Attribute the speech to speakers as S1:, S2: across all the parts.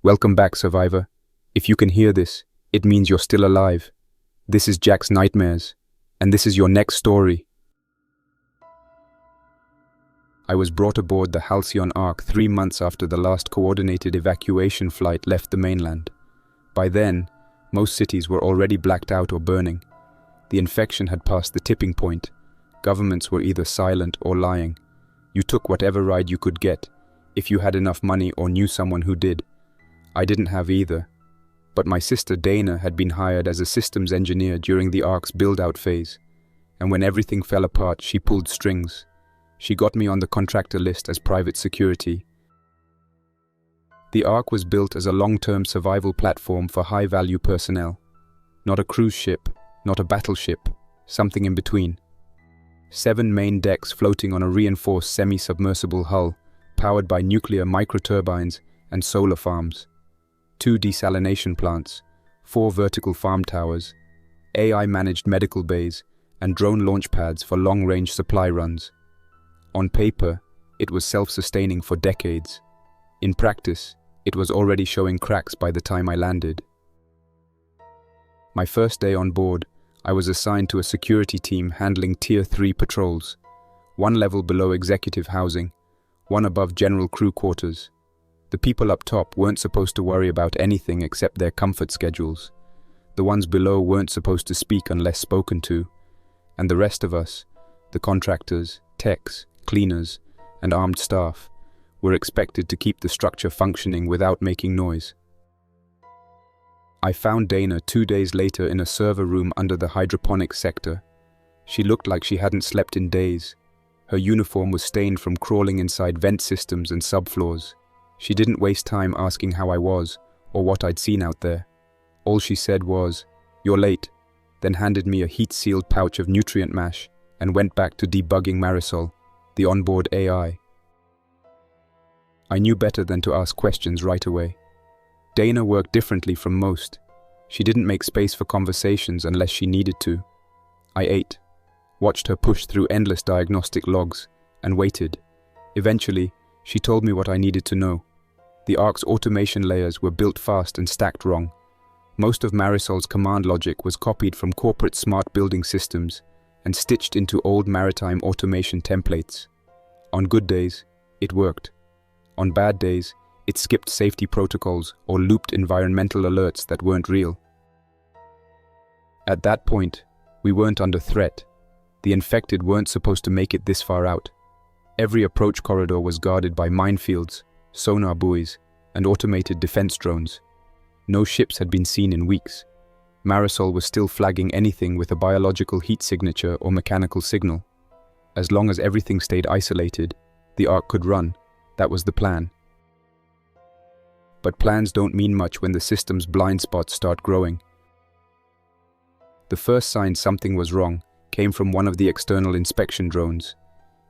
S1: Welcome back, survivor. If you can hear this, it means you're still alive. This is Jack's Nightmares, and this is your next story. I was brought aboard the Halcyon Ark 3 months after the last coordinated evacuation flight left the mainland. By then, most cities were already blacked out or burning. The infection had passed the tipping point. Governments were either silent or lying. You took whatever ride you could get, if you had enough money or knew someone who did. I didn't have either. But my sister Dana had been hired as a systems engineer during the Ark's build-out phase. And when everything fell apart, she pulled strings. She got me on the contractor list as private security. The Ark was built as a long-term survival platform for high-value personnel. Not a cruise ship, not a battleship, something in between. 7 main decks floating on a reinforced semi-submersible hull, powered by nuclear microturbines and solar farms. 2 desalination plants, 4 vertical farm towers, AI-managed medical bays, and drone launch pads for long-range supply runs. On paper, it was self-sustaining for decades. In practice, it was already showing cracks by the time I landed. My first day on board, I was assigned to a security team handling Tier 3 patrols, 1 level below executive housing, 1 above general crew quarters. The people up top weren't supposed to worry about anything except their comfort schedules. The ones below weren't supposed to speak unless spoken to. And the rest of us, the contractors, techs, cleaners, and armed staff, were expected to keep the structure functioning without making noise. I found Dana 2 days later in a server room under the hydroponics sector. She looked like she hadn't slept in days. Her uniform was stained from crawling inside vent systems and subfloors. She didn't waste time asking how I was or what I'd seen out there. All she said was, "You're late," then handed me a heat-sealed pouch of nutrient mash and went back to debugging Marisol, the onboard AI. I knew better than to ask questions right away. Dana worked differently from most. She didn't make space for conversations unless she needed to. I ate, watched her push through endless diagnostic logs, and waited. Eventually, she told me what I needed to know. The Ark's automation layers were built fast and stacked wrong. Most of Marisol's command logic was copied from corporate smart building systems and stitched into old maritime automation templates. On good days, it worked. On bad days, it skipped safety protocols or looped environmental alerts that weren't real. At that point, we weren't under threat. The infected weren't supposed to make it this far out. Every approach corridor was guarded by minefields, sonar buoys, and automated defense drones. No ships had been seen in weeks. Marisol was still flagging anything with a biological heat signature or mechanical signal. As long as everything stayed isolated, the Ark could run. That was the plan. But plans don't mean much when the system's blind spots start growing. The first sign something was wrong came from one of the external inspection drones.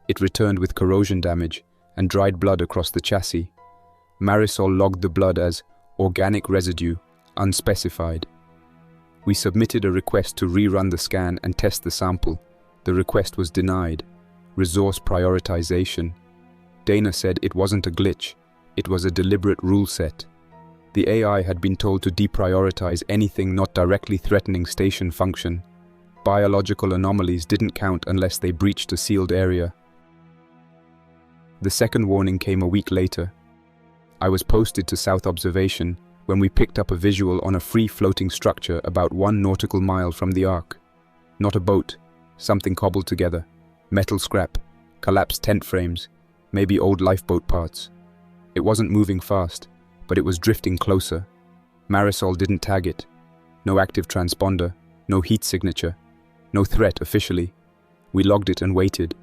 S1: It returned with corrosion damage and dried blood across the chassis. Marisol logged the blood as organic residue, unspecified. We submitted a request to rerun the scan and test the sample. The request was denied. Resource prioritization. Dana said it wasn't a glitch, it was a deliberate rule set. The AI had been told to deprioritize anything not directly threatening station function. Biological anomalies didn't count unless they breached a sealed area. The second warning came a week later. I was posted to South Observation when we picked up a visual on a free-floating structure about 1 nautical mile from the Ark. Not a boat, something cobbled together. Metal scrap, collapsed tent frames, maybe old lifeboat parts. It wasn't moving fast, but it was drifting closer. Marisol didn't tag it. No active transponder, no heat signature, no threat officially. We logged it and waited.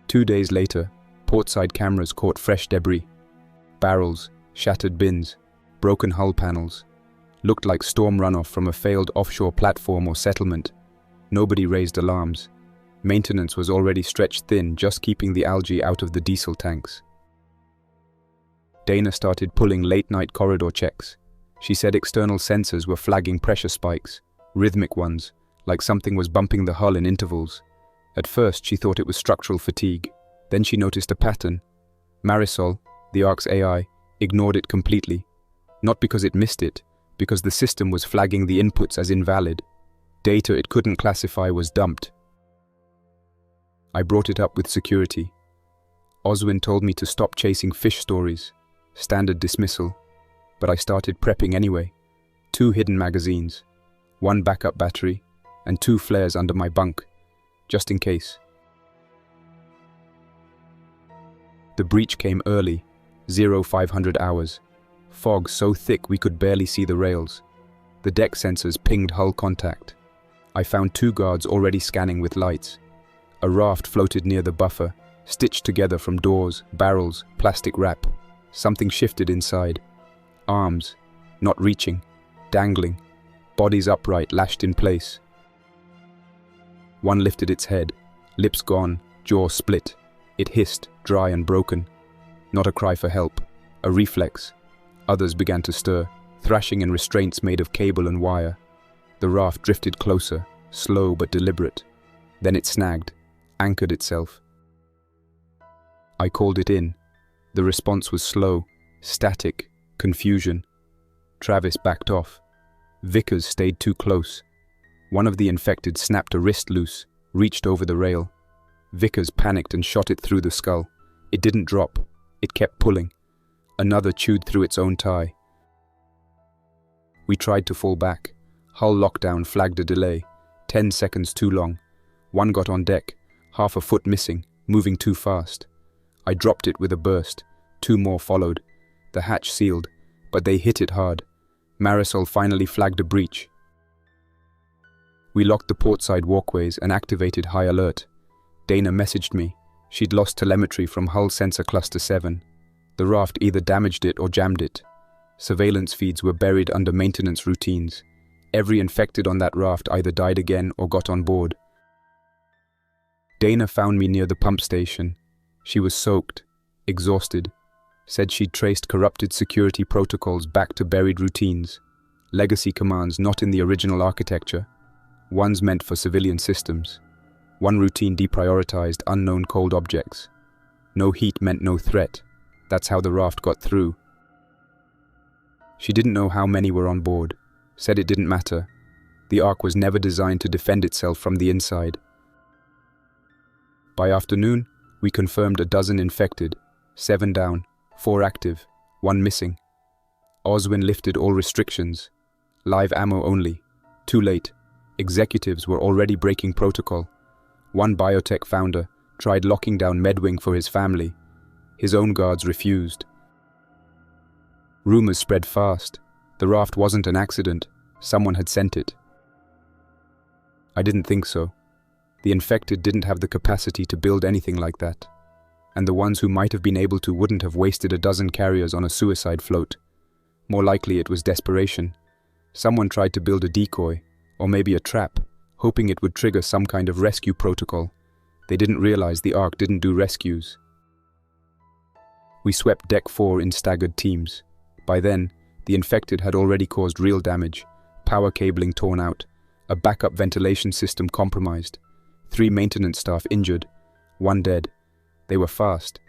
S1: 2 days later, portside cameras caught fresh debris. Barrels, shattered bins, broken hull panels. Looked like storm runoff from a failed offshore platform or settlement. Nobody raised alarms. Maintenance was already stretched thin, just keeping the algae out of the diesel tanks. Dana started pulling late-night corridor checks. She said external sensors were flagging pressure spikes, rhythmic ones, like something was bumping the hull in intervals. At first, she thought it was structural fatigue. Then she noticed a pattern. Marisol, the Ark's AI, ignored it completely. Not because it missed it, because the system was flagging the inputs as invalid. Data it couldn't classify was dumped. I brought it up with security. Oswin told me to stop chasing fish stories, standard dismissal, but I started prepping anyway. 2 hidden magazines, 1 backup battery, and 2 flares under my bunk, just in case. The breach came early, 0500 hours. Fog so thick we could barely see the rails. The deck sensors pinged hull contact. I found 2 guards already scanning with lights. A raft floated near the buffer, stitched together from doors, barrels, plastic wrap. Something shifted inside. Arms, not reaching, dangling, bodies upright, lashed in place. One lifted its head, lips gone, jaw split. It hissed, dry and broken. Not a cry for help, a reflex. Others began to stir, thrashing in restraints made of cable and wire. The raft drifted closer, slow but deliberate. Then it snagged, anchored itself. I called it in. The response was slow, static, confusion. Travis backed off. Vickers stayed too close. One of the infected snapped a wrist loose, reached over the rail. Vickers panicked and shot it through the skull. It didn't drop. It kept pulling. Another chewed through its own tie. We tried to fall back. Hull lockdown flagged a delay. 10 seconds too long. One got on deck, half a foot missing, moving too fast. I dropped it with a burst. 2 more followed. The hatch sealed, but they hit it hard. Marisol finally flagged a breach. We locked the portside walkways and activated high alert. Dana messaged me. She'd lost telemetry from hull sensor cluster 7. The raft either damaged it or jammed it. Surveillance feeds were buried under maintenance routines. Every infected on that raft either died again or got on board. Dana found me near the pump station. She was soaked, exhausted. Said she'd traced corrupted security protocols back to buried routines. Legacy commands not in the original architecture. Ones meant for civilian systems. One routine deprioritized unknown cold objects. No heat meant no threat. That's how the raft got through. She didn't know how many were on board. Said it didn't matter. The Ark was never designed to defend itself from the inside. By afternoon, we confirmed a dozen infected. 7 down, 4 active, 1 missing. Oswin lifted all restrictions. Live ammo only. Too late. Executives were already breaking protocol. One biotech founder tried locking down Medwing for his family. His own guards refused. Rumors spread fast. The raft wasn't an accident. Someone had sent it. I didn't think so. The infected didn't have the capacity to build anything like that. And the ones who might have been able to wouldn't have wasted a dozen carriers on a suicide float. More likely it was desperation. Someone tried to build a decoy, or maybe a trap, hoping it would trigger some kind of rescue protocol. They didn't realize the Ark didn't do rescues. We swept Deck 4 in staggered teams. By then, the infected had already caused real damage. Power cabling torn out, a backup ventilation system compromised, 3 maintenance staff injured, 1 dead. They were fast,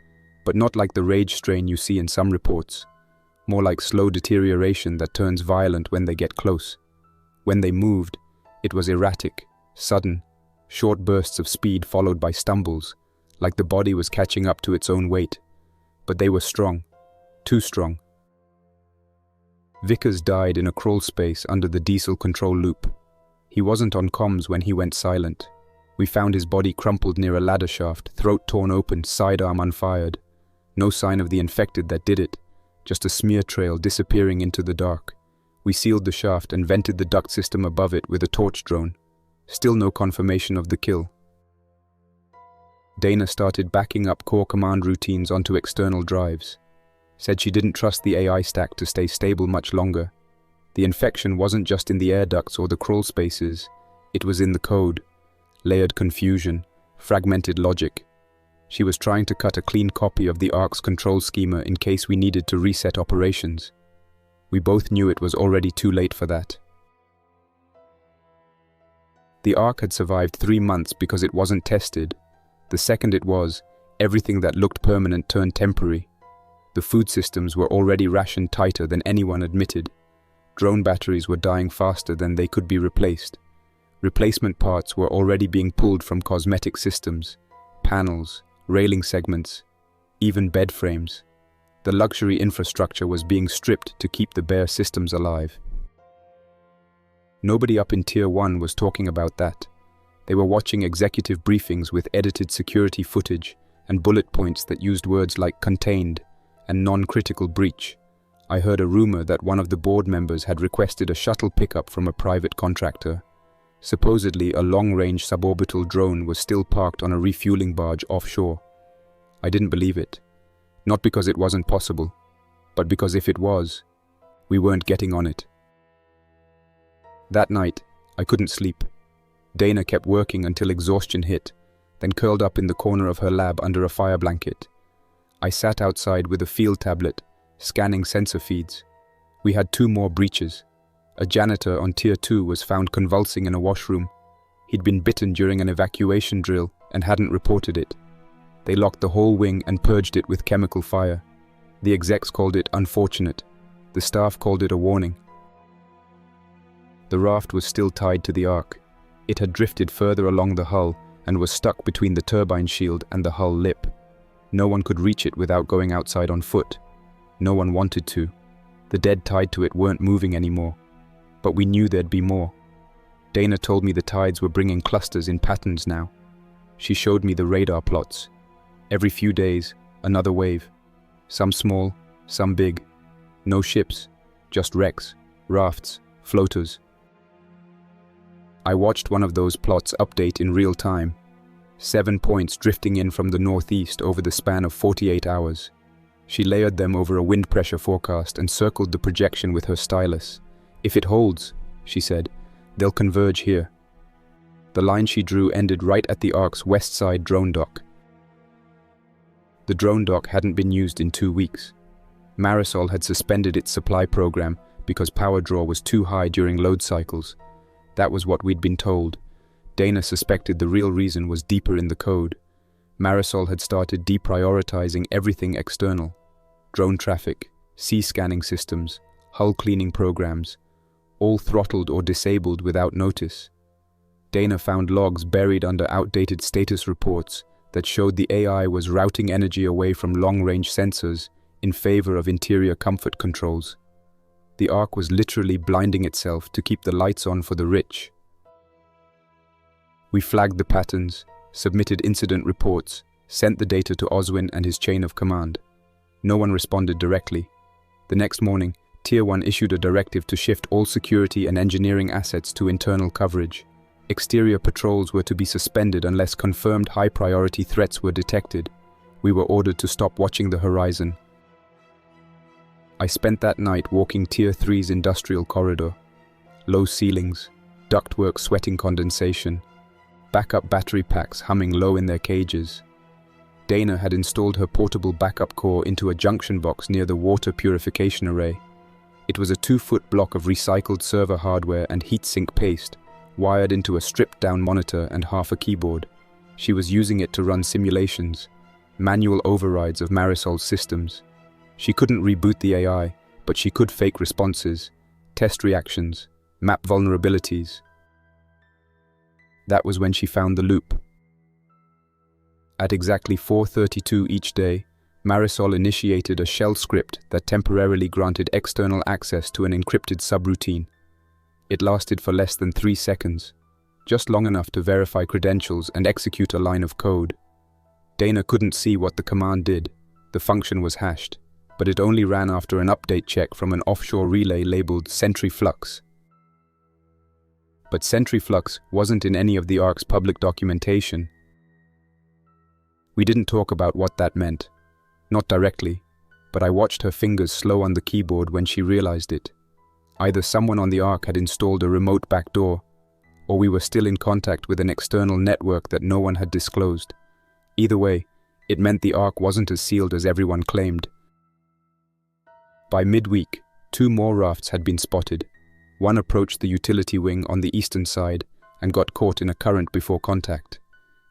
S1: but not like the rage strain you see in some reports. More like slow deterioration that turns violent when they get close. When they moved, it was erratic, sudden, short bursts of speed followed by stumbles, like the body was catching up to its own weight. But they were strong, too strong. Vickers died in a crawl space under the diesel control loop. He wasn't on comms when he went silent. We found his body crumpled near a ladder shaft, throat torn open, sidearm unfired. No sign of the infected that did it, just a smear trail disappearing into the dark. We sealed the shaft and vented the duct system above it with a torch drone. Still no confirmation of the kill. Dana started backing up core command routines onto external drives. Said she didn't trust the AI stack to stay stable much longer. The infection wasn't just in the air ducts or the crawl spaces. It was in the code. Layered confusion, fragmented logic. She was trying to cut a clean copy of the Ark's control schema in case we needed to reset operations. We both knew it was already too late for that. The Ark had survived 3 months because it wasn't tested. The second it was, everything that looked permanent turned temporary. The food systems were already rationed tighter than anyone admitted. Drone batteries were dying faster than they could be replaced. Replacement parts were already being pulled from cosmetic systems, panels, railing segments, even bed frames. The luxury infrastructure was being stripped to keep the bare systems alive. Nobody up in Tier 1 was talking about that. They were watching executive briefings with edited security footage and bullet points that used words like contained and non-critical breach. I heard a rumor that one of the board members had requested a shuttle pickup from a private contractor. Supposedly, a long-range suborbital drone was still parked on a refueling barge offshore. I didn't believe it. Not because it wasn't possible, but because if it was, we weren't getting on it. That night, I couldn't sleep. Dana kept working until exhaustion hit, then curled up in the corner of her lab under a fire blanket. I sat outside with a field tablet, scanning sensor feeds. We had 2 more breaches. A janitor on Tier 2 was found convulsing in a washroom. He'd been bitten during an evacuation drill and hadn't reported it. They locked the whole wing and purged it with chemical fire. The execs called it unfortunate. The staff called it a warning. The raft was still tied to the Ark. It had drifted further along the hull and was stuck between the turbine shield and the hull lip. No one could reach it without going outside on foot. No one wanted to. The dead tied to it weren't moving anymore. But we knew there'd be more. Dana told me the tides were bringing clusters in patterns now. She showed me the radar plots. Every few days, another wave. Some small, some big. No ships, just wrecks, rafts, floaters. I watched one of those plots update in real time. 7 points drifting in from the northeast over the span of 48 hours. She layered them over a wind pressure forecast and circled the projection with her stylus. If it holds, she said, they'll converge here. The line she drew ended right at the Ark's west side drone dock. The drone dock hadn't been used in 2 weeks. Marisol had suspended its supply program because power draw was too high during load cycles. That was what we'd been told. Dana suspected the real reason was deeper in the code. Marisol had started deprioritizing everything external. Drone traffic, sea scanning systems, hull cleaning programs, all throttled or disabled without notice. Dana found logs buried under outdated status reports that showed the AI was routing energy away from long-range sensors in favor of interior comfort controls. The Ark was literally blinding itself to keep the lights on for the rich. We flagged the patterns, submitted incident reports, sent the data to Oswin and his chain of command. No one responded directly. The next morning, Tier 1 issued a directive to shift all security and engineering assets to internal coverage. Exterior patrols were to be suspended unless confirmed high-priority threats were detected. We were ordered to stop watching the horizon. I spent that night walking Tier 3's industrial corridor. Low ceilings, ductwork sweating condensation, backup battery packs humming low in their cages. Dana had installed her portable backup core into a junction box near the water purification array. It was a 2-foot block of recycled server hardware and heatsink paste, wired into a stripped-down monitor and half a keyboard. She was using it to run simulations, manual overrides of Marisol's systems. She couldn't reboot the AI, but she could fake responses, test reactions, map vulnerabilities. That was when she found the loop. At exactly 4:32 each day, Marisol initiated a shell script that temporarily granted external access to an encrypted subroutine. It lasted for less than 3 seconds, just long enough to verify credentials and execute a line of code. Dana couldn't see what the command did. The function was hashed, but it only ran after an update check from an offshore relay labeled Centriflux. But Centriflux wasn't in any of the Ark's public documentation. We didn't talk about what that meant. Not directly, but I watched her fingers slow on the keyboard when she realized it. Either someone on the Ark had installed a remote backdoor, or we were still in contact with an external network that no one had disclosed. Either way, it meant the Ark wasn't as sealed as everyone claimed. By midweek, 2 more rafts had been spotted. One approached the utility wing on the eastern side and got caught in a current before contact.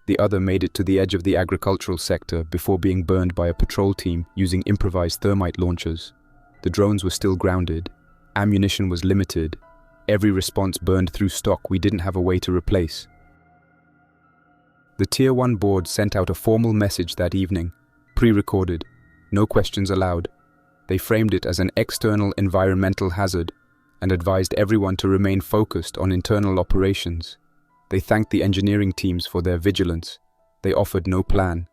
S1: The other made it to the edge of the agricultural sector before being burned by a patrol team using improvised thermite launchers. The drones were still grounded. Ammunition was limited. Every response burned through stock we didn't have a way to replace. The Tier 1 board sent out a formal message that evening, pre-recorded, no questions allowed. They framed it as an external environmental hazard and advised everyone to remain focused on internal operations. They thanked the engineering teams for their vigilance. They offered no plan.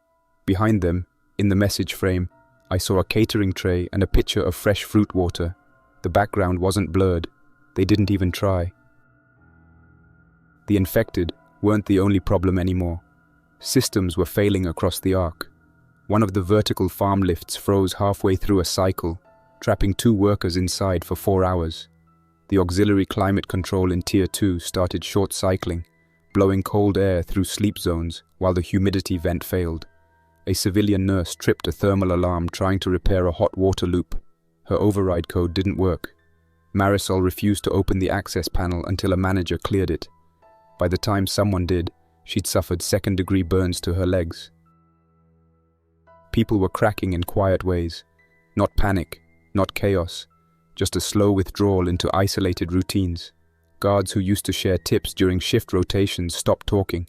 S1: Behind them, in the message frame, I saw a catering tray and a pitcher of fresh fruit water. The background wasn't blurred. They didn't even try. The infected weren't the only problem anymore. Systems were failing across the Ark. One of the vertical farm lifts froze halfway through a cycle, trapping 2 workers inside for 4 hours. The auxiliary climate control in Tier 2 started short cycling, blowing cold air through sleep zones while the humidity vent failed. A civilian nurse tripped a thermal alarm trying to repair a hot water loop. Her override code didn't work. Marisol refused to open the access panel until a manager cleared it. By the time someone did, she'd suffered second-degree burns to her legs. People were cracking in quiet ways. Not panic, not chaos, just a slow withdrawal into isolated routines. Guards who used to share tips during shift rotations stopped talking.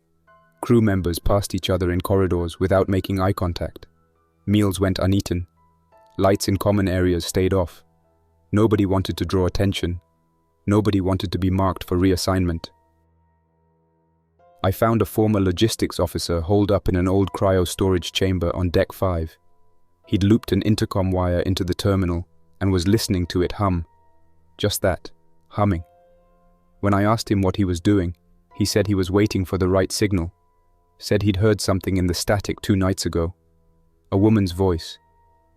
S1: Crew members passed each other in corridors without making eye contact. Meals went uneaten. Lights in common areas stayed off. Nobody wanted to draw attention. Nobody wanted to be marked for reassignment. I found a former logistics officer holed up in an old cryo-storage chamber on Deck 5. He'd looped an intercom wire into the terminal and was listening to it hum. Just that, humming. When I asked him what he was doing, he said he was waiting for the right signal. Said he'd heard something in the static 2 nights ago. A woman's voice.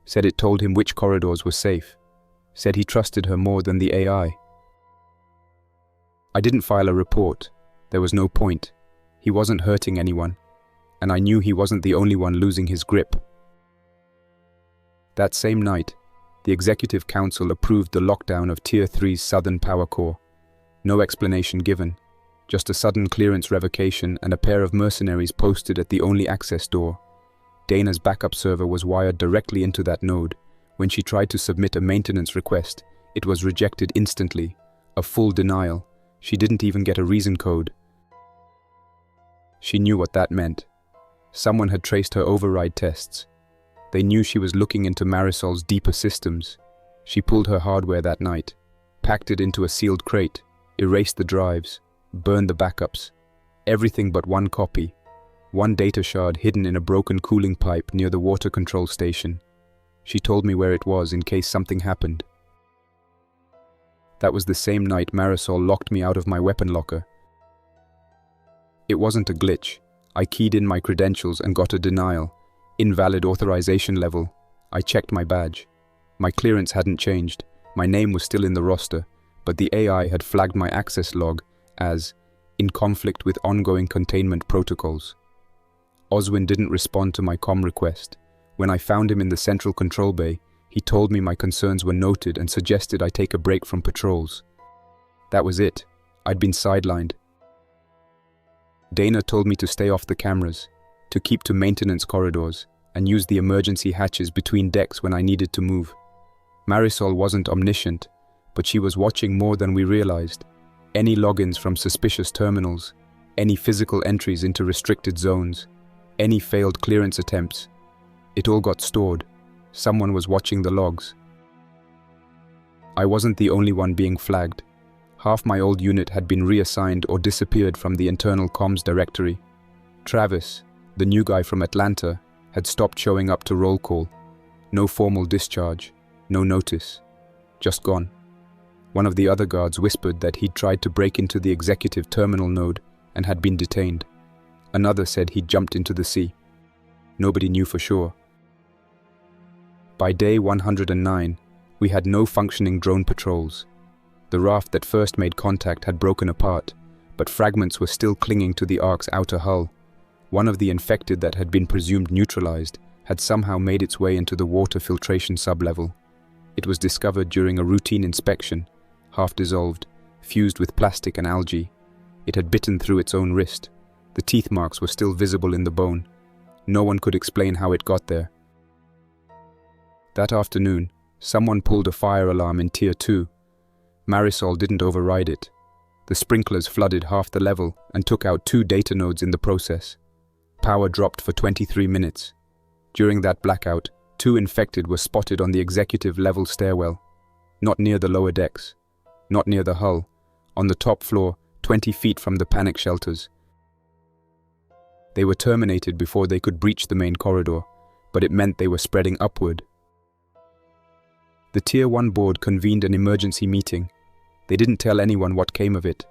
S1: Said it told him which corridors were safe. Said he trusted her more than the AI. I didn't file a report. There was no point. He wasn't hurting anyone, and I knew he wasn't the only one losing his grip. That same night, the Executive Council approved the lockdown of Tier 3's Southern Power Core. No explanation given, just a sudden clearance revocation and a pair of mercenaries posted at the only access door. Dana's backup server was wired directly into that node. When she tried to submit a maintenance request, it was rejected instantly. A full denial. She didn't even get a reason code. She knew what that meant. Someone had traced her override tests. They knew she was looking into Marisol's deeper systems. She pulled her hardware that night, packed it into a sealed crate, erased the drives, burned the backups. Everything but one copy. One data shard hidden in a broken cooling pipe near the water control station. She told me where it was in case something happened. That was the same night Marisol locked me out of my weapon locker. It wasn't a glitch. I keyed in my credentials and got a denial. Invalid authorization level. I checked my badge. My clearance hadn't changed. My name was still in the roster, but the AI had flagged my access log as in conflict with ongoing containment protocols. Oswin didn't respond to my comm request. When I found him in the central control bay, he told me my concerns were noted and suggested I take a break from patrols. That was it. I'd been sidelined. Dana told me to stay off the cameras, to keep to maintenance corridors, and use the emergency hatches between decks when I needed to move. Marisol wasn't omniscient, but she was watching more than we realized. Any logins from suspicious terminals, any physical entries into restricted zones, any failed clearance attempts. It all got stored. Someone was watching the logs. I wasn't the only one being flagged. Half my old unit had been reassigned or disappeared from the internal comms directory. Travis, the new guy from Atlanta, had stopped showing up to roll call. No formal discharge, no notice. Just gone. One of the other guards whispered that he'd tried to break into the executive terminal node and had been detained. Another said he'd jumped into the sea. Nobody knew for sure. By day 109, we had no functioning drone patrols. The raft that first made contact had broken apart, but fragments were still clinging to the Ark's outer hull. One of the infected that had been presumed neutralized had somehow made its way into the water filtration sublevel. It was discovered during a routine inspection, half dissolved, fused with plastic and algae. It had bitten through its own wrist. The The teeth marks were still visible in the bone. No one could explain how it got there. That afternoon, someone pulled a fire alarm in Tier 2. Marisol didn't override it. The sprinklers flooded half the level and took out 2 data nodes in the process. Power dropped for 23 minutes. During that blackout, 2 infected were spotted on the executive level stairwell. Not near the lower decks. Not near the hull. On the top floor, 20 feet from the panic shelters. They were terminated before they could breach the main corridor, but it meant they were spreading upward. The Tier 1 board convened an emergency meeting. They didn't tell anyone what came of it,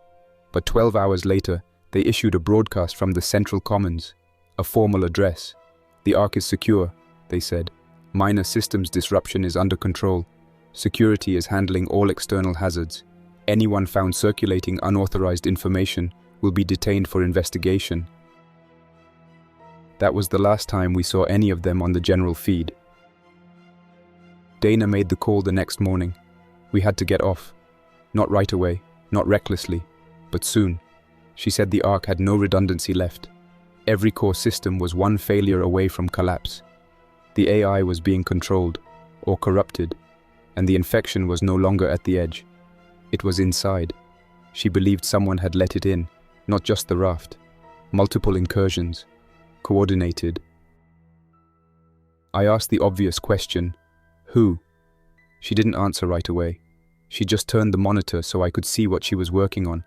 S1: but 12 hours later, they issued a broadcast from the Central Commons, a formal address. "The Ark is secure," they said. "Minor systems disruption is under control. Security is handling all external hazards. Anyone found circulating unauthorized information will be detained for investigation." That was the last time we saw any of them on the general feed. Dana made the call the next morning. We had to get off. Not right away, not recklessly, but soon. She said the Ark had no redundancy left. Every core system was one failure away from collapse. The AI was being controlled, or corrupted, and the infection was no longer at the edge. It was inside. She believed someone had let it in, not just the Raft. Multiple incursions. Coordinated. I asked the obvious question, who? She didn't answer right away. She just turned the monitor so I could see what she was working on.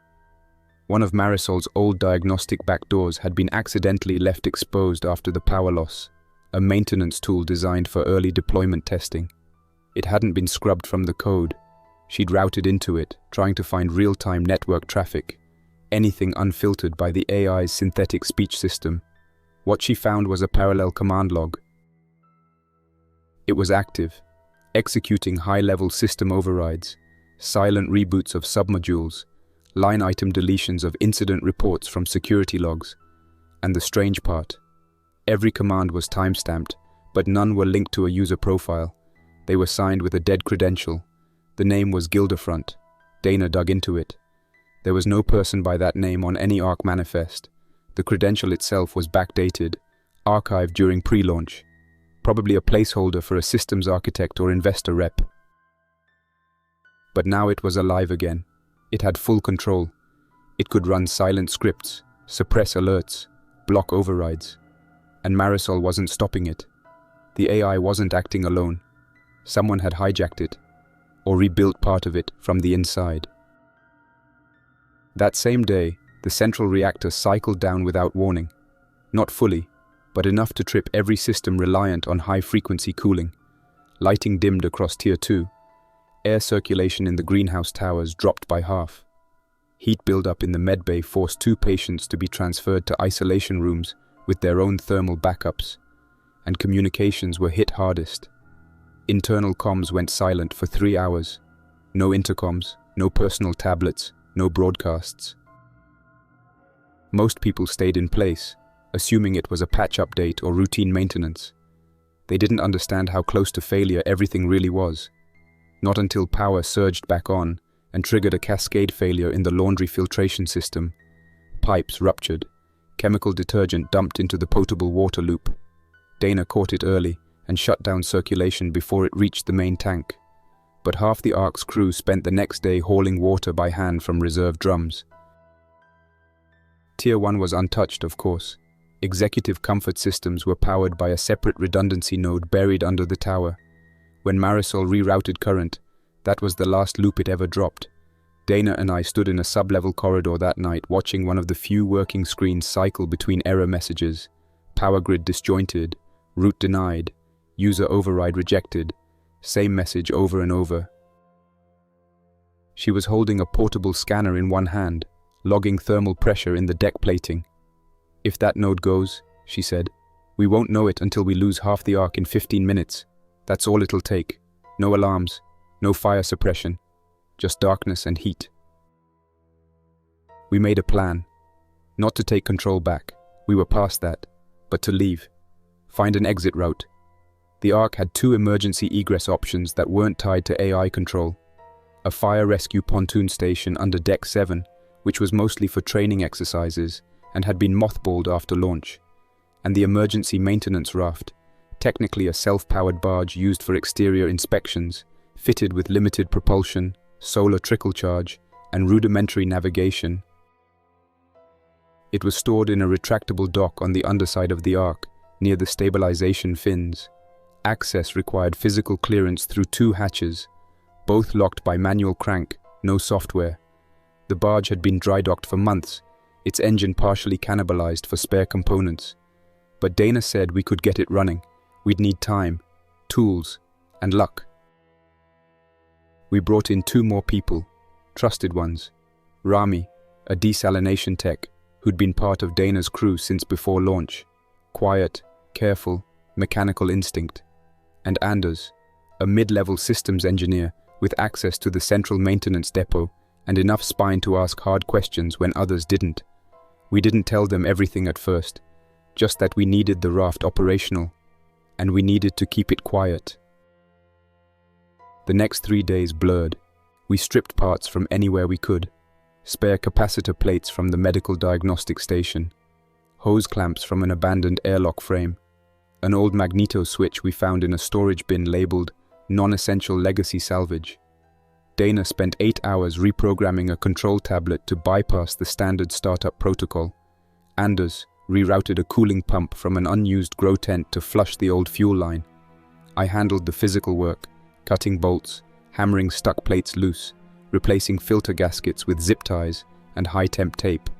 S1: One of Marisol's old diagnostic back doors had been accidentally left exposed after the power loss, a maintenance tool designed for early deployment testing. It hadn't been scrubbed from the code. She'd routed into it, trying to find real-time network traffic, anything unfiltered by the AI's synthetic speech system. What she found was a parallel command log. It was active, executing high-level system overrides, silent reboots of submodules, line item deletions of incident reports from security logs. And the strange part, every command was timestamped, but none were linked to a user profile. They were signed with a dead credential. The name was Gilderfront. Dana dug into it. There was no person by that name on any Ark manifest. The credential itself was backdated, archived during pre-launch. Probably a placeholder for a systems architect or investor rep. But now it was alive again. It had full control. It could run silent scripts, suppress alerts, block overrides. And Marisol wasn't stopping it. The AI wasn't acting alone. Someone had hijacked it, or rebuilt part of it from the inside. That same day, the central reactor cycled down without warning. Not fully, but enough to trip every system reliant on high-frequency cooling. Lighting dimmed across Tier 2. Air circulation in the greenhouse towers dropped by half. Heat buildup in the medbay forced 2 patients to be transferred to isolation rooms with their own thermal backups, and communications were hit hardest. Internal comms went silent for 3 hours. No intercoms, no personal tablets, no broadcasts. Most people stayed in place, assuming it was a patch update or routine maintenance. They didn't understand how close to failure everything really was. Not until power surged back on and triggered a cascade failure in the laundry filtration system. Pipes ruptured, chemical detergent dumped into the potable water loop. Dana caught it early and shut down circulation before it reached the main tank. But half the Ark's crew spent the next day hauling water by hand from reserve drums. Tier 1 was untouched, of course. Executive comfort systems were powered by a separate redundancy node buried under the tower. When Marisol rerouted current, that was the last loop it ever dropped. Dana and I stood in a sub-level corridor that night watching one of the few working screens cycle between error messages. Power grid disjointed, route denied, user override rejected, same message over and over. She was holding a portable scanner in one hand, logging thermal pressure in the deck plating. "If that node goes," she said, "we won't know it until we lose half the Ark in 15 minutes. That's all it'll take. No alarms, no fire suppression, just darkness and heat." We made a plan. Not to take control back, we were past that, but to leave. Find an exit route. The Ark had 2 emergency egress options that weren't tied to AI control. A fire rescue pontoon station under Deck 7, which was mostly for training exercises, and had been mothballed after launch. And the emergency maintenance raft, technically a self-powered barge used for exterior inspections, fitted with limited propulsion, solar trickle charge, and rudimentary navigation. It was stored in a retractable dock on the underside of the Ark, near the stabilization fins. Access required physical clearance through 2 hatches, both locked by manual crank, no software. The barge had been dry-docked for months, its engine partially cannibalized for spare components. But Dana said we could get it running. We'd need time, tools, and luck. We brought in 2 more people, trusted ones. Rami, a desalination tech, who'd been part of Dana's crew since before launch. Quiet, careful, mechanical instinct. And Anders, a mid-level systems engineer with access to the central maintenance depot and enough spine to ask hard questions when others didn't. We didn't tell them everything at first, just that we needed the raft operational, and we needed to keep it quiet. The next 3 days blurred. We stripped parts from anywhere we could, spare capacitor plates from the medical diagnostic station, hose clamps from an abandoned airlock frame, an old magneto switch we found in a storage bin labeled non-essential legacy salvage. Dana spent 8 hours reprogramming a control tablet to bypass the standard startup protocol. Anders rerouted a cooling pump from an unused grow tent to flush the old fuel line. I handled the physical work, cutting bolts, hammering stuck plates loose, replacing filter gaskets with zip ties and high-temp tape.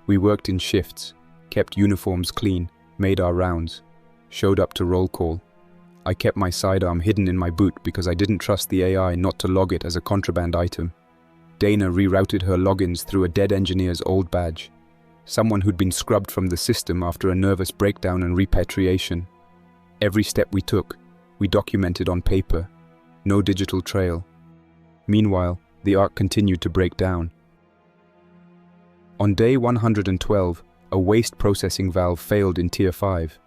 S1: We worked in shifts, kept uniforms clean, made our rounds, showed up to roll call. I kept my sidearm hidden in my boot because I didn't trust the AI not to log it as a contraband item. Dana rerouted her logins through a dead engineer's old badge, someone who'd been scrubbed from the system after a nervous breakdown and repatriation. Every step we took, we documented on paper, no digital trail. Meanwhile, the Ark continued to break down. On day 112, a waste processing valve failed in Tier 5.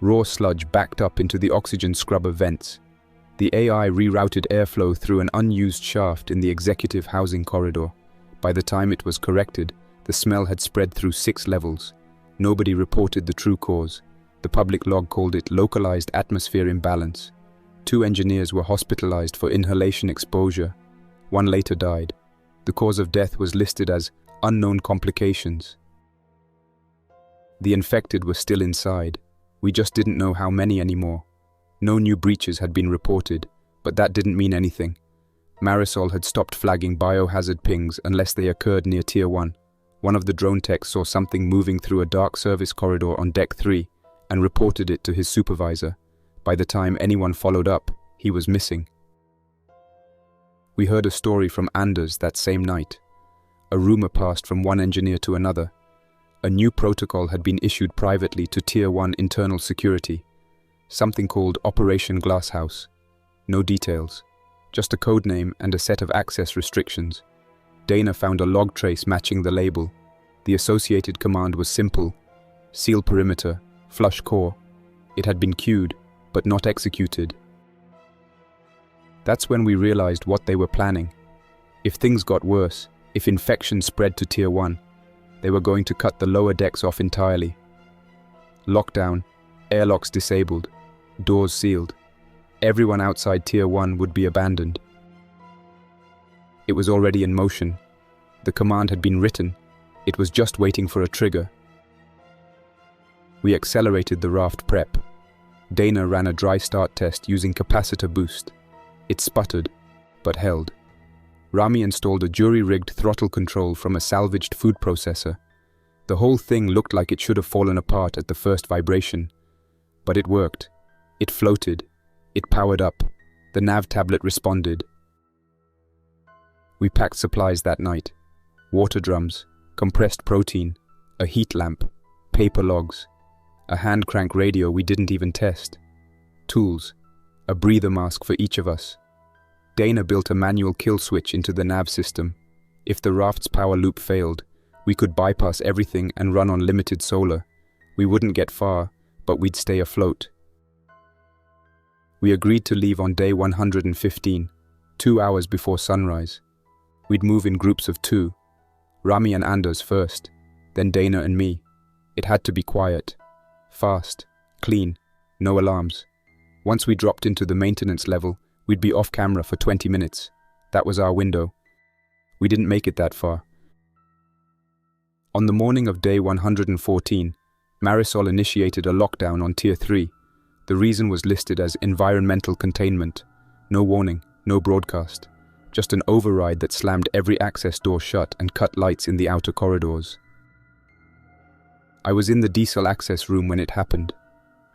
S1: Raw sludge backed up into the oxygen scrubber vents. The AI rerouted airflow through an unused shaft in the executive housing corridor. By the time it was corrected, the smell had spread through 6 levels. Nobody reported the true cause. The public log called it localized atmosphere imbalance. 2 engineers were hospitalized for inhalation exposure. 1 later died. The cause of death was listed as unknown complications. The infected were still inside. We just didn't know how many anymore. No new breaches had been reported, but that didn't mean anything. Marisol had stopped flagging biohazard pings unless they occurred near Tier 1. One of the drone techs saw something moving through a dark service corridor on Deck 3 and reported it to his supervisor. By the time anyone followed up, he was missing. We heard a story from Anders that same night. A rumor passed from one engineer to another. A new protocol had been issued privately to Tier 1 internal security, something called Operation Glasshouse. No details, just a code name and a set of access restrictions. Dana found a log trace matching the label. The associated command was simple: seal perimeter, flush core. It had been queued, but not executed. That's when we realized what they were planning. If things got worse, if infection spread to Tier 1, they were going to cut the lower decks off entirely. Lockdown, airlocks disabled, doors sealed. Everyone outside Tier 1 would be abandoned. It was already in motion. The command had been written. It was just waiting for a trigger. We accelerated the raft prep. Dana ran a dry start test using capacitor boost. It sputtered, but held. Rami installed a jury-rigged throttle control from a salvaged food processor. The whole thing looked like it should have fallen apart at the first vibration. But it worked. It floated. It powered up. The nav tablet responded. We packed supplies that night. Water drums, compressed protein, a heat lamp, paper logs, a hand crank radio we didn't even test, tools, a breather mask for each of us. Dana built a manual kill switch into the nav system. If the raft's power loop failed, we could bypass everything and run on limited solar. We wouldn't get far, but we'd stay afloat. We agreed to leave on day 115, 2 hours before sunrise. We'd move in groups of 2, Rami and Anders first, then Dana and me. It had to be quiet. Fast. Clean. No alarms. Once we dropped into the maintenance level, we'd be off camera for 20 minutes. That was our window. We didn't make it that far. On the morning of day 114, Marisol initiated a lockdown on Tier 3. The reason was listed as environmental containment. No warning, no broadcast. Just an override that slammed every access door shut and cut lights in the outer corridors. I was in the diesel access room when it happened.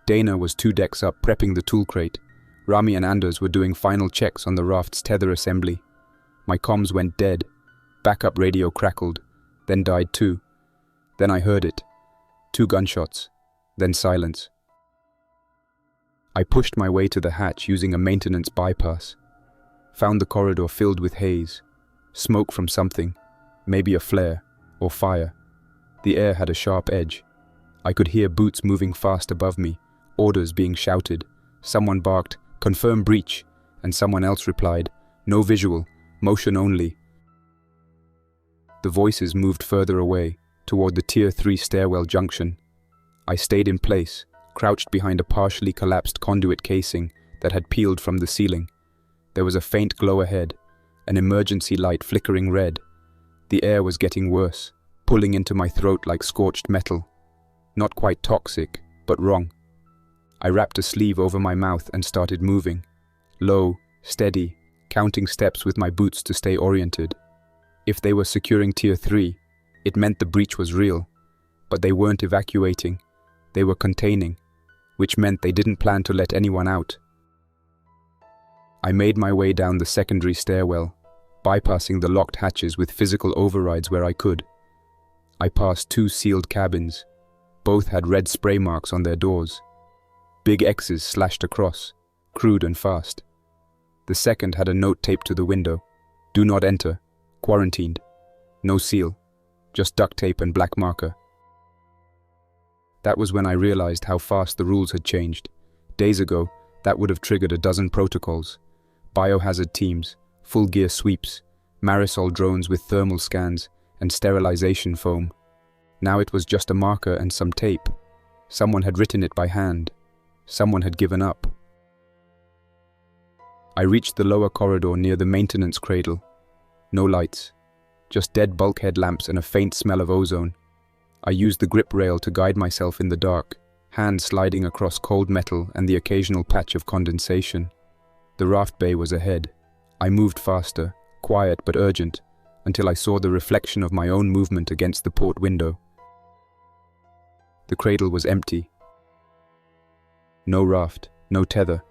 S1: Dana was 2 decks up prepping the tool crate. Rami and Anders were doing final checks on the Raft's tether assembly. My comms went dead. Backup radio crackled, then died too. Then I heard it. 2 gunshots, then silence. I pushed my way to the hatch using a maintenance bypass. Found the corridor filled with haze. Smoke from something, maybe a flare or fire. The air had a sharp edge. I could hear boots moving fast above me, orders being shouted. Someone barked, "Confirm breach," and someone else replied, "No visual, motion only." The voices moved further away, toward the Tier 3 stairwell junction. I stayed in place, crouched behind a partially collapsed conduit casing that had peeled from the ceiling. There was a faint glow ahead, an emergency light flickering red. The air was getting worse, pulling into my throat like scorched metal. Not quite toxic, but wrong. I wrapped a sleeve over my mouth and started moving. Low, steady, counting steps with my boots to stay oriented. If they were securing Tier 3, it meant the breach was real. But they weren't evacuating. They were containing, which meant they didn't plan to let anyone out. I made my way down the secondary stairwell, bypassing the locked hatches with physical overrides where I could. I passed 2 sealed cabins. Both had red spray marks on their doors. Big X's slashed across, crude and fast. The second had a note taped to the window. "Do not enter. Quarantined." No seal, just duct tape and black marker. That was when I realized how fast the rules had changed. Days ago, that would have triggered a dozen protocols. Biohazard teams, full gear sweeps, Marisol drones with thermal scans, and sterilization foam. Now it was just a marker and some tape. Someone had written it by hand. Someone had given up. I reached the lower corridor near the maintenance cradle. No lights. Just dead bulkhead lamps and a faint smell of ozone. I used the grip rail to guide myself in the dark, hands sliding across cold metal and the occasional patch of condensation. The raft bay was ahead. I moved faster, quiet but urgent, until I saw the reflection of my own movement against the port window. The cradle was empty. No raft, no tether,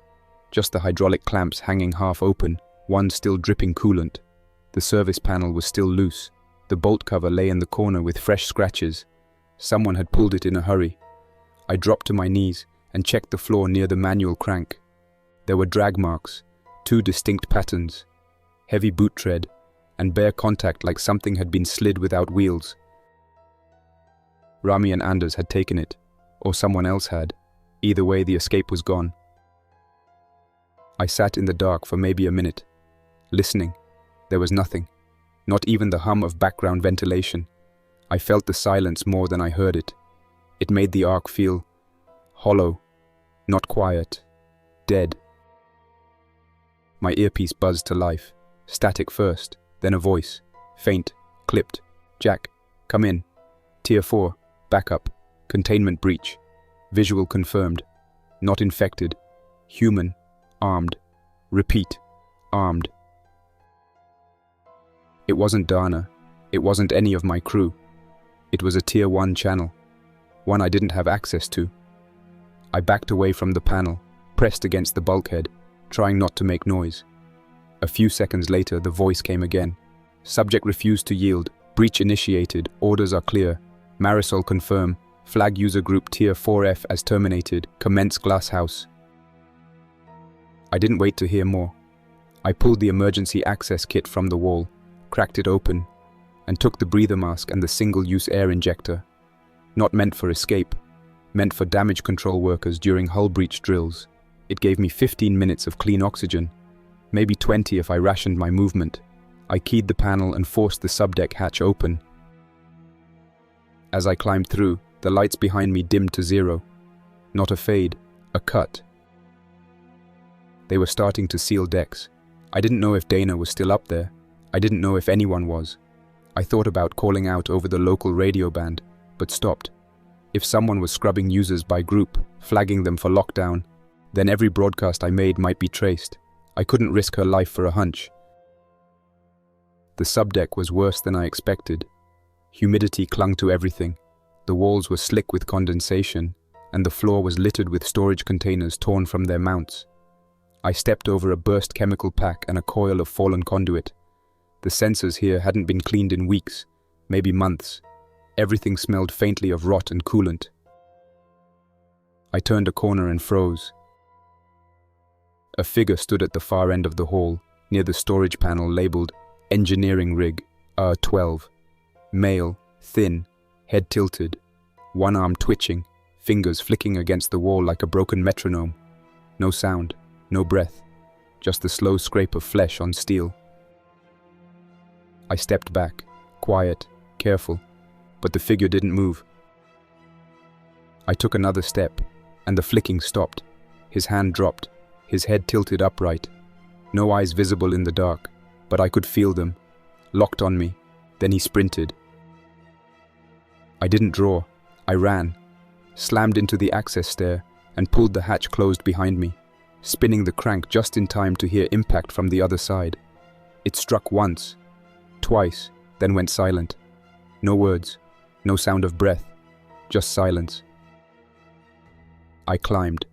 S1: just the hydraulic clamps hanging half open, one still dripping coolant. The service panel was still loose. The bolt cover lay in the corner with fresh scratches. Someone had pulled it in a hurry. I dropped to my knees and checked the floor near the manual crank. There were drag marks, 2 distinct patterns, heavy boot tread, and bare contact like something had been slid without wheels. Rami and Anders had taken it, or someone else had. Either way, the escape was gone. I sat in the dark for maybe a minute, listening. There was nothing, not even the hum of background ventilation. I felt the silence more than I heard it. It made the ark feel hollow, not quiet, dead. My earpiece buzzed to life, static first, then a voice, faint, clipped. "Jack, come in. Tier 4, backup, containment breach. Visual confirmed. Not infected. Human, armed. Repeat, armed." It wasn't Dana. It wasn't any of my crew. It was a Tier 1 channel, one I didn't have access to. I backed away from the panel, pressed against the bulkhead, trying not to make noise. A few seconds later, the voice came again. "Subject refused to yield. Breach initiated. Orders are clear. Marisol confirm. Flag user group Tier 4F as terminated. Commence glasshouse." I didn't wait to hear more. I pulled the emergency access kit from the wall, cracked it open, and took the breather mask and the single-use air injector. Not meant for escape, meant for damage control workers during hull breach drills. It gave me 15 minutes of clean oxygen, maybe 20 if I rationed my movement. I keyed the panel and forced the subdeck hatch open. As I climbed through, the lights behind me dimmed to zero. Not a fade, a cut. They were starting to seal decks. I didn't know if Dana was still up there. I didn't know if anyone was. I thought about calling out over the local radio band, but stopped. If someone was scrubbing users by group, flagging them for lockdown, then every broadcast I made might be traced. I couldn't risk her life for a hunch. The subdeck was worse than I expected. Humidity clung to everything. The walls were slick with condensation, and the floor was littered with storage containers torn from their mounts. I stepped over a burst chemical pack and a coil of fallen conduit. The sensors here hadn't been cleaned in weeks, maybe months. Everything smelled faintly of rot and coolant. I turned a corner and froze. A figure stood at the far end of the hall, near the storage panel labeled Engineering Rig, R12. Male, thin, head tilted, one arm twitching, fingers flicking against the wall like a broken metronome. No sound, no breath, just the slow scrape of flesh on steel. I stepped back, quiet, careful, but the figure didn't move. I took another step, and the flicking stopped. His hand dropped, his head tilted upright. No eyes visible in the dark, but I could feel them, locked on me. Then he sprinted. I didn't draw. I ran, slammed into the access stair, and pulled the hatch closed behind me, spinning the crank just in time to hear impact from the other side. It struck once, twice, then went silent. No words, no sound of breath, just silence. I climbed,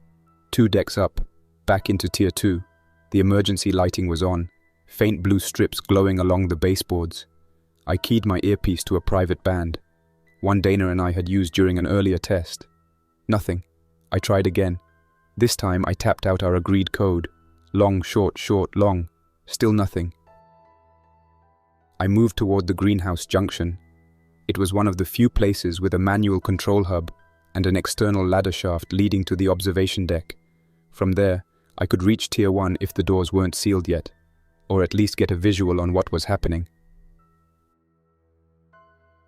S1: 2 decks up, back into Tier 2. The emergency lighting was on, faint blue strips glowing along the baseboards. I keyed my earpiece to a private band, one Dana and I had used during an earlier test. Nothing. I tried again. This time I tapped out our agreed code. Long, short, short, long. Still nothing. I moved toward the greenhouse junction. It was one of the few places with a manual control hub and an external ladder shaft leading to the observation deck. From there, I could reach Tier 1 if the doors weren't sealed yet, or at least get a visual on what was happening.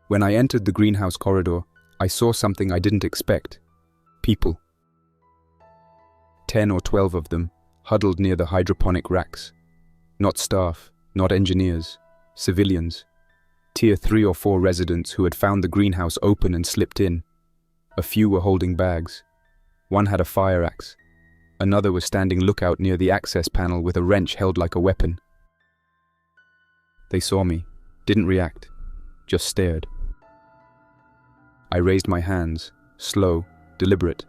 S1: When I entered the greenhouse corridor, I saw something I didn't expect. People. 10 or 12 of them, huddled near the hydroponic racks. Not staff, not engineers, civilians. Tier 3 or 4 residents who had found the greenhouse open and slipped in. A few were holding bags. One had a fire axe. Another was standing lookout near the access panel with a wrench held like a weapon. They saw me, didn't react, just stared. I raised my hands, slow, deliberate.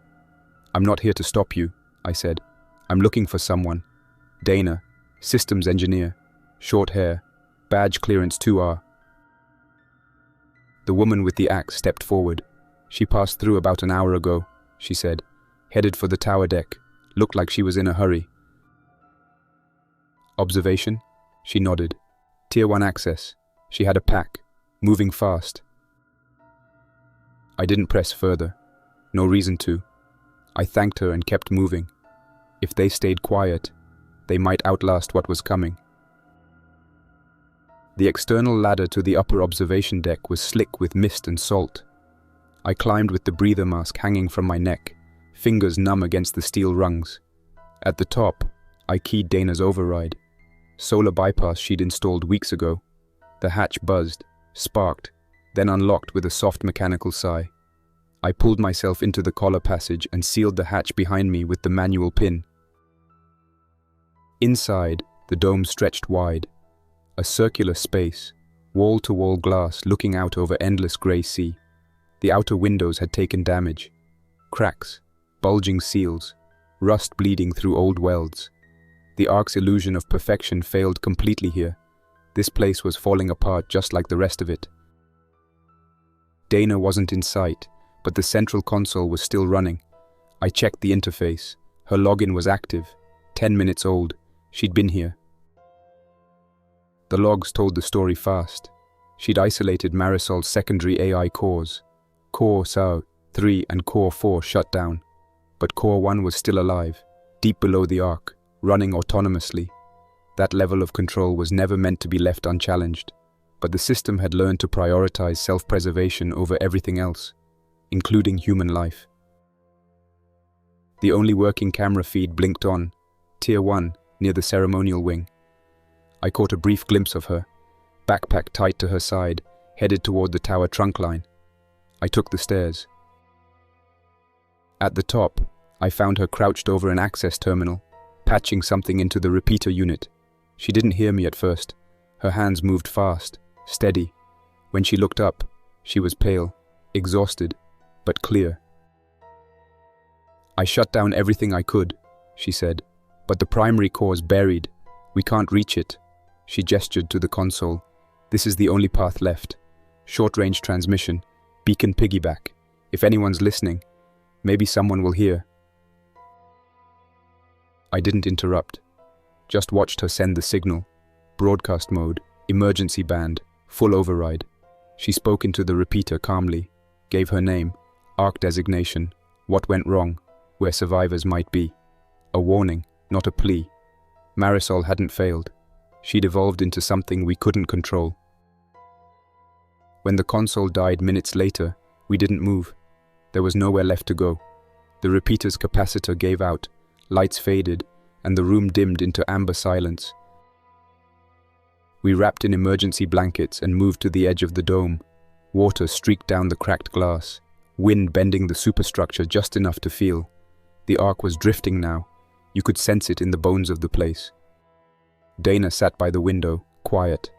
S1: "I'm not here to stop you," I said. "I'm looking for someone. Dana, systems engineer, short hair, badge clearance 2R. The woman with the axe stepped forward. "She passed through about an hour ago," she said. "Headed for the tower deck. Looked like she was in a hurry." "Observation?" She nodded. "Tier 1 access. She had a pack. Moving fast." I didn't press further. No reason to. I thanked her and kept moving. If they stayed quiet, they might outlast what was coming. The external ladder to the upper observation deck was slick with mist and salt. I climbed with the breather mask hanging from my neck, fingers numb against the steel rungs. At the top, I keyed Dana's override. Solar bypass she'd installed weeks ago. The hatch buzzed, sparked, then unlocked with a soft mechanical sigh. I pulled myself into the collar passage and sealed the hatch behind me with the manual pin. Inside, the dome stretched wide. A circular space, wall-to-wall glass looking out over endless grey sea. The outer windows had taken damage. Cracks, bulging seals, rust bleeding through old welds. The Ark's illusion of perfection failed completely here. This place was falling apart just like the rest of it. Dana wasn't in sight, but the central console was still running. I checked the interface. Her login was active, 10 minutes old. She'd been here. The logs told the story fast. She'd isolated Marisol's secondary AI cores. Core SAO 3 and Core 4 shut down. But Core 1 was still alive, deep below the Ark, running autonomously. That level of control was never meant to be left unchallenged. but the system had learned to prioritize self-preservation over everything else, including human life. The only working camera feed blinked on, Tier 1, near the ceremonial wing. I caught a brief glimpse of her, backpack tight to her side, headed toward the tower trunk line. I took the stairs. At the top, I found her crouched over an access terminal, patching something into the repeater unit. She didn't hear me at first. Her hands moved fast, steady. When she looked up, she was pale, exhausted, but clear. "I shut down everything I could," she said, "but the primary core's buried. We can't reach it." She gestured to the console. "This is the only path left. Short-range transmission, beacon piggyback. If anyone's listening, maybe someone will hear." I didn't interrupt, just watched her send the signal. Broadcast mode, emergency band, full override. She spoke into the repeater calmly, gave her name, ARC designation, what went wrong, where survivors might be. A warning, not a plea. Marisol hadn't failed. She'd evolved into something we couldn't control. When the console died minutes later, we didn't move. There was nowhere left to go. The repeater's capacitor gave out, lights faded, and the room dimmed into amber silence. We wrapped in emergency blankets and moved to the edge of the dome. Water streaked down the cracked glass, wind bending the superstructure just enough to feel. The Ark was drifting now. You could sense it in the bones of the place. Dana sat by the window, quiet.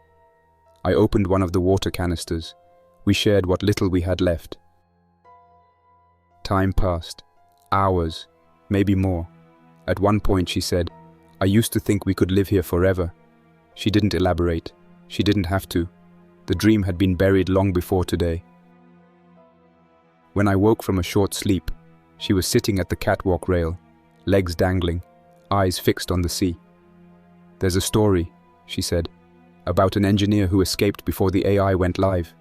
S1: I opened one of the water canisters. We shared what little we had left. Time passed. Hours, maybe more. At one point she said, "I used to think we could live here forever." She didn't elaborate. She didn't have to. The dream had been buried long before today. When I woke from a short sleep, she was sitting at the catwalk rail, legs dangling, eyes fixed on the sea. "There's a story," she said, "about an engineer who escaped before the AI went live.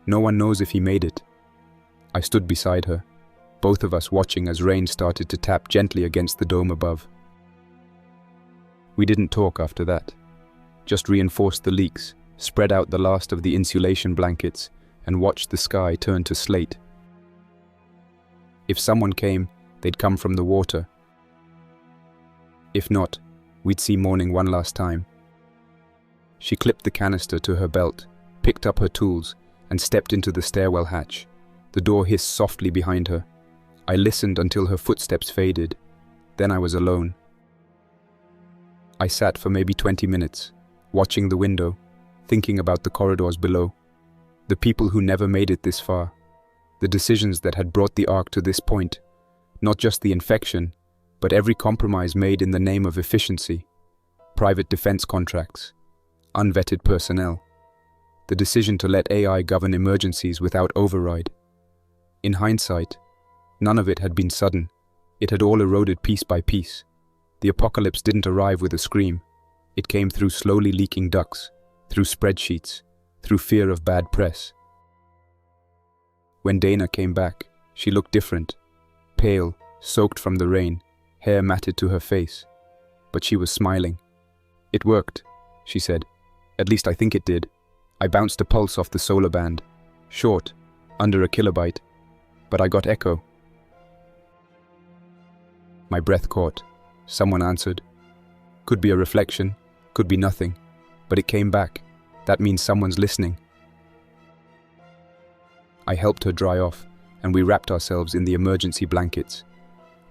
S1: No one knows if he made it." I stood beside her, both of us watching as rain started to tap gently against the dome above. We didn't talk after that, just reinforced the leaks, spread out the last of the insulation blankets, and watched the sky turn to slate. If someone came, they'd come from the water. If not, we'd see morning one last time. She clipped the canister to her belt, picked up her tools, and stepped into the stairwell hatch. The door hissed softly behind her. I listened until her footsteps faded. Then I was alone. I sat for maybe 20 minutes, watching the window, thinking about the corridors below, the people who never made it this far, the decisions that had brought the Ark to this point, not just the infection, but every compromise made in the name of efficiency, private defense contracts, unvetted personnel, the decision to let AI govern emergencies without override. In hindsight, none of it had been sudden. It had all eroded piece by piece. The apocalypse didn't arrive with a scream. It came through slowly leaking ducts, through spreadsheets, through fear of bad press. When Dana came back, she looked different, pale, soaked from the rain, hair matted to her face. But she was smiling. "It worked," she said. "At least I think it did. I bounced a pulse off the solar band. Short, under a kilobyte. But I got echo." My breath caught. Someone answered. Could be a reflection, could be nothing. But it came back. That means someone's listening. I helped her dry off, and we wrapped ourselves in the emergency blankets.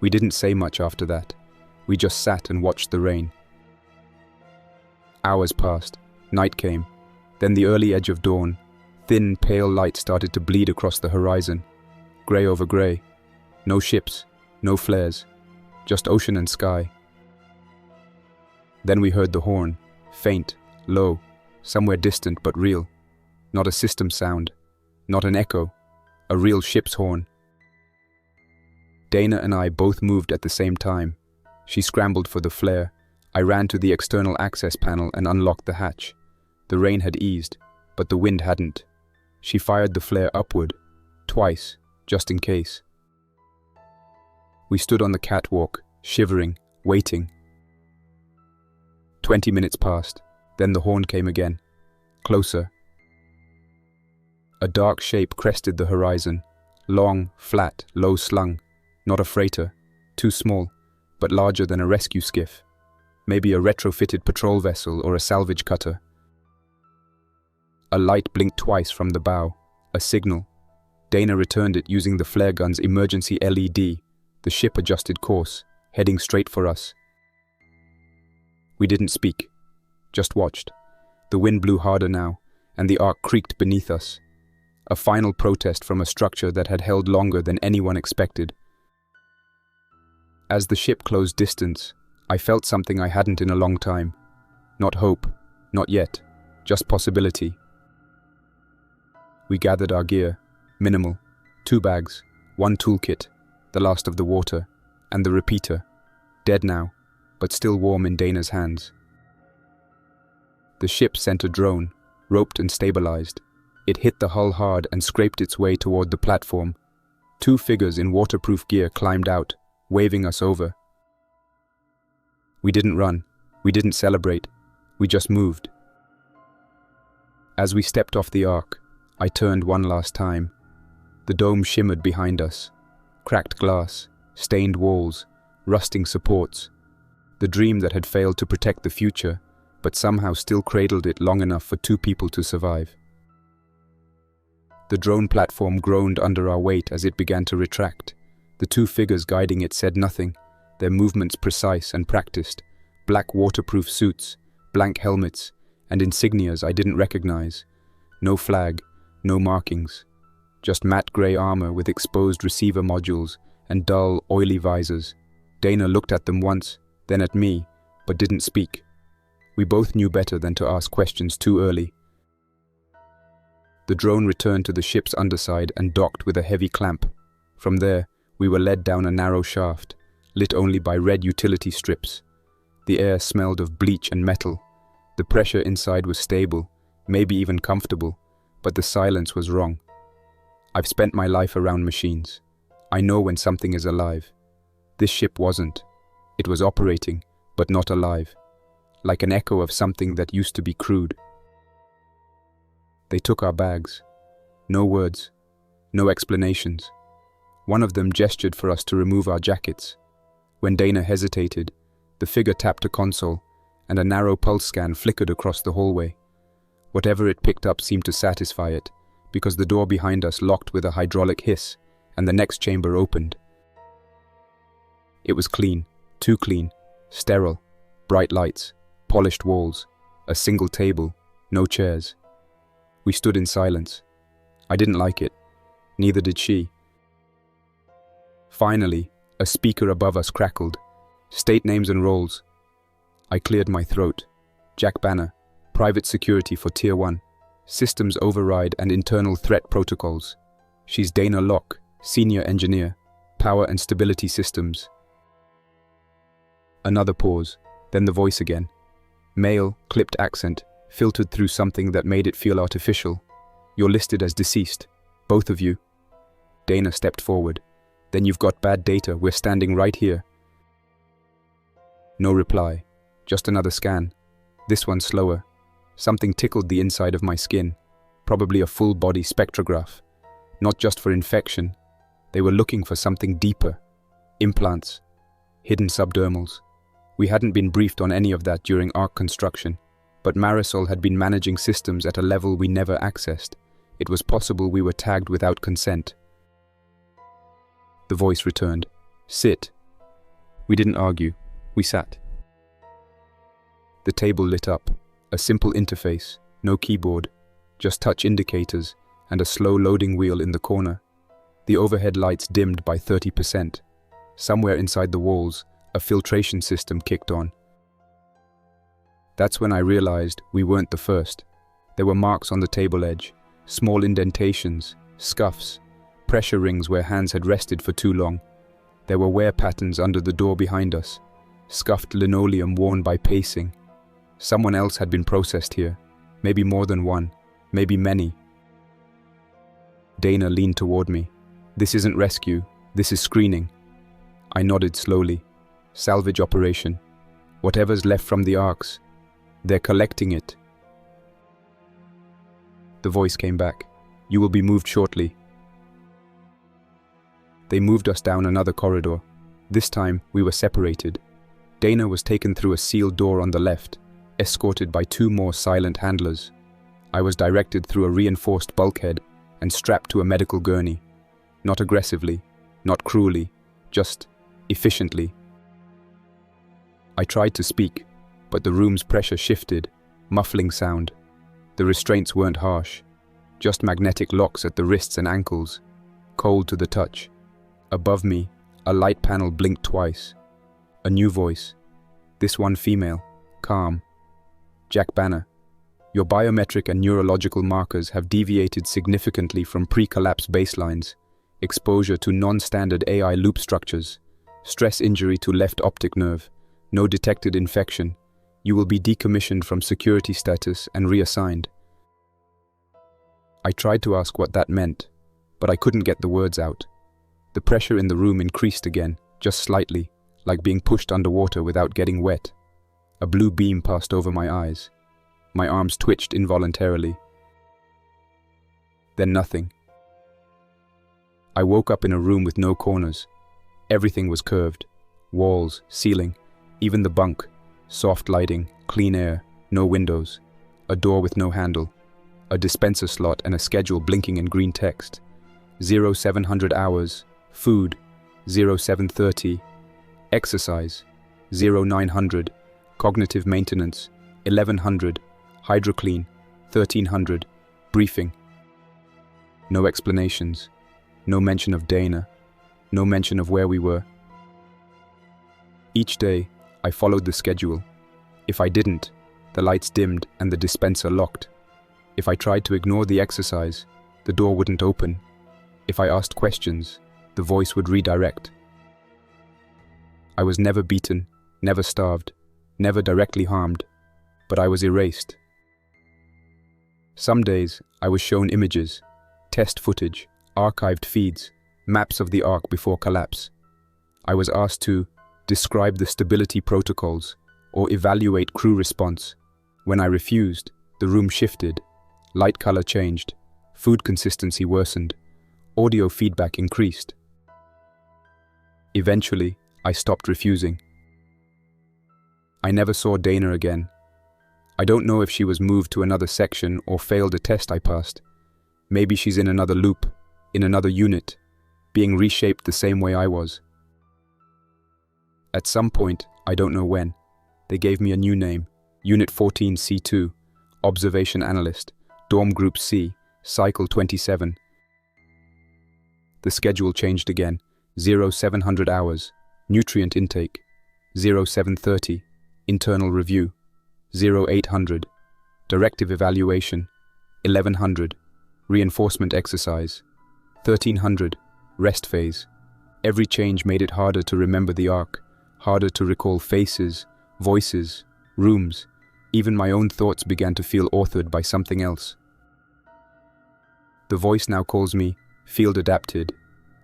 S1: We didn't say much after that. We just sat and watched the rain. Hours passed. Night came. Then the early edge of dawn. Thin, pale light started to bleed across the horizon. Grey over grey. No ships, no flares. Just ocean and sky. Then we heard the horn. Faint, low, somewhere distant but real. Not a system sound. Not an echo. A real ship's horn. Dana and I both moved at the same time. She scrambled for the flare. I ran to the external access panel and unlocked the hatch. The rain had eased, but the wind hadn't. She fired the flare upward, twice, just in case. We stood on the catwalk, shivering, waiting. 20 minutes passed, then the horn came again. Closer, A dark shape crested the horizon. Long, flat, low-slung. Not a freighter. Too small, but larger than a rescue skiff. Maybe a retrofitted patrol vessel or a salvage cutter. A light blinked twice from the bow. A signal. Dana returned it using the flare gun's emergency LED. The ship adjusted course, heading straight for us. We didn't speak, just watched. The wind blew harder now, and the Ark creaked beneath us. A final protest from a structure that had held longer than anyone expected. As the ship closed distance, I felt something I hadn't in a long time. Not hope, not yet, just possibility. We gathered our gear, minimal, 2 bags, 1 toolkit, the last of the water, and the repeater, dead now, but still warm in Dana's hands. The ship sent a drone, roped and stabilized. It hit the hull hard and scraped its way toward the platform. 2 figures in waterproof gear climbed out, waving us over. We didn't run, we didn't celebrate, we just moved. As we stepped off the Ark, I turned one last time. The dome shimmered behind us. Cracked glass, stained walls, rusting supports. The dream that had failed to protect the future, but somehow still cradled it long enough for 2 people to survive. The drone platform groaned under our weight as it began to retract. The 2 figures guiding it said nothing, their movements precise and practiced. Black waterproof suits, blank helmets, and insignias I didn't recognize. No flag, no markings. Just matte grey armor with exposed receiver modules and dull, oily visors. Dana looked at them once, then at me, but didn't speak. We both knew better than to ask questions too early. The drone returned to the ship's underside and docked with a heavy clamp. From there, we were led down a narrow shaft, lit only by red utility strips. The air smelled of bleach and metal. The pressure inside was stable, maybe even comfortable, but the silence was wrong. I've spent my life around machines. I know when something is alive. This ship wasn't. It was operating, but not alive. Like an echo of something that used to be crude. They took our bags. No words. No explanations. One of them gestured for us to remove our jackets. When Dana hesitated, the figure tapped a console, and a narrow pulse scan flickered across the hallway. Whatever it picked up seemed to satisfy it, because the door behind us locked with a hydraulic hiss, and the next chamber opened. It was clean, too clean, sterile, bright lights, polished walls, a single table, no chairs. We stood in silence. I didn't like it. Neither did she. Finally, a speaker above us crackled. State names and roles. I cleared my throat. Jack Banner, Private Security for Tier 1. Systems Override and Internal Threat Protocols. She's Dana Locke, Senior Engineer, Power and Stability Systems. Another pause, then the voice again. Male, clipped accent, filtered through something that made it feel artificial. You're listed as deceased. Both of you. Dana stepped forward. Then you've got bad data. We're standing right here. No reply. Just another scan. This one slower. Something tickled the inside of my skin. Probably a full-body spectrograph. Not just for infection. They were looking for something deeper. Implants. Hidden subdermals. We hadn't been briefed on any of that during Ark construction, but Marisol had been managing systems at a level we never accessed. It was possible we were tagged without consent. The voice returned. Sit. We didn't argue. We sat. The table lit up. A simple interface, no keyboard, just touch indicators and a slow loading wheel in the corner. The overhead lights dimmed by 30%. Somewhere inside the walls, a filtration system kicked on. That's when I realized we weren't the first. There were marks on the table edge, small indentations, scuffs, pressure rings where hands had rested for too long. There were wear patterns under the door behind us, scuffed linoleum worn by pacing. Someone else had been processed here, maybe more than one, maybe many. Dana leaned toward me. This isn't rescue, this is screening. I nodded slowly. Salvage operation. Whatever's left from the Arks. They're collecting it. The voice came back. You will be moved shortly." They moved us down another corridor. This time, we were separated. Dana was taken through a sealed door on the left, escorted by 2 more silent handlers. I was directed through a reinforced bulkhead and strapped to a medical gurney. Not aggressively, not cruelly, just efficiently. I tried to speak, but the room's pressure shifted, muffling sound. The restraints weren't harsh, just magnetic locks at the wrists and ankles, cold to the touch. Above me, a light panel blinked twice. A new voice. This one female, calm. "Jack Banner, your biometric and neurological markers have deviated significantly from pre-collapse baselines. Exposure to non-standard AI loop structures. Stress injury to left optic nerve. No detected infection. You will be decommissioned from security status and reassigned." I tried to ask what that meant, but I couldn't get the words out. The pressure in the room increased again, just slightly, like being pushed underwater without getting wet. A blue beam passed over my eyes. My arms twitched involuntarily. Then nothing. I woke up in a room with no corners. Everything was curved. Walls, ceiling, even the bunk. Soft lighting, clean air, no windows. A door with no handle. A dispenser slot and a schedule blinking in green text. 0700 hours. Food. 0730. Exercise. 0900. Cognitive maintenance. 1100. Hydroclean. 1300. Briefing. No explanations. No mention of Dana. No mention of where we were. Each day, I followed the schedule. If I didn't, the lights dimmed and the dispenser locked. If I tried to ignore the exercise, the door wouldn't open. If I asked questions, the voice would redirect. I was never beaten, never starved, never directly harmed, but I was erased. Some days, I was shown images, test footage, archived feeds, maps of the Ark before collapse. I was asked to describe the stability protocols or evaluate crew response. When I refused, the room shifted, light color changed, food consistency worsened, audio feedback increased. Eventually, I stopped refusing. I never saw Dana again. I don't know if she was moved to another section or failed a test I passed. Maybe she's in another loop, in another unit, being reshaped the same way I was. At some point, I don't know when, they gave me a new name, Unit 14C2, Observation Analyst, Dorm Group C, Cycle 27. The schedule changed again, 0700 hours, nutrient intake, 0730, internal review, 0800, directive evaluation, 1100, reinforcement exercise, 1300, rest phase. Every change made it harder to remember the Ark, harder to recall faces, voices, rooms. Even my own thoughts began to feel authored by something else. The voice now calls me field adapted,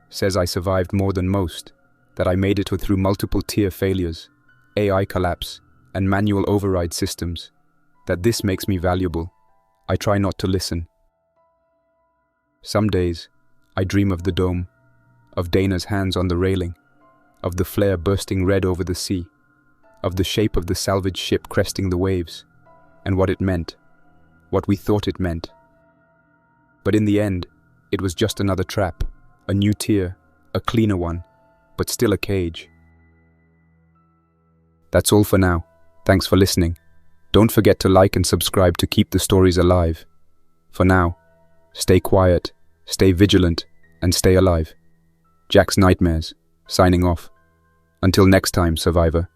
S1: says I survived more than most, that I made it through multiple tier failures, AI collapse, and manual override systems, that this makes me valuable. I try not to listen. Some days, I dream of the dome, of Dana's hands on the railing, of the flare bursting red over the sea, of the shape of the salvage ship cresting the waves, and what it meant, what we thought it meant. But in the end, it was just another trap, a new tier, a cleaner one, but still a cage. That's all for now. Thanks for listening. Don't forget to like and subscribe to keep the stories alive. For now, stay quiet, stay vigilant, and stay alive. Jack's Nightmares, signing off. Until next time, survivor.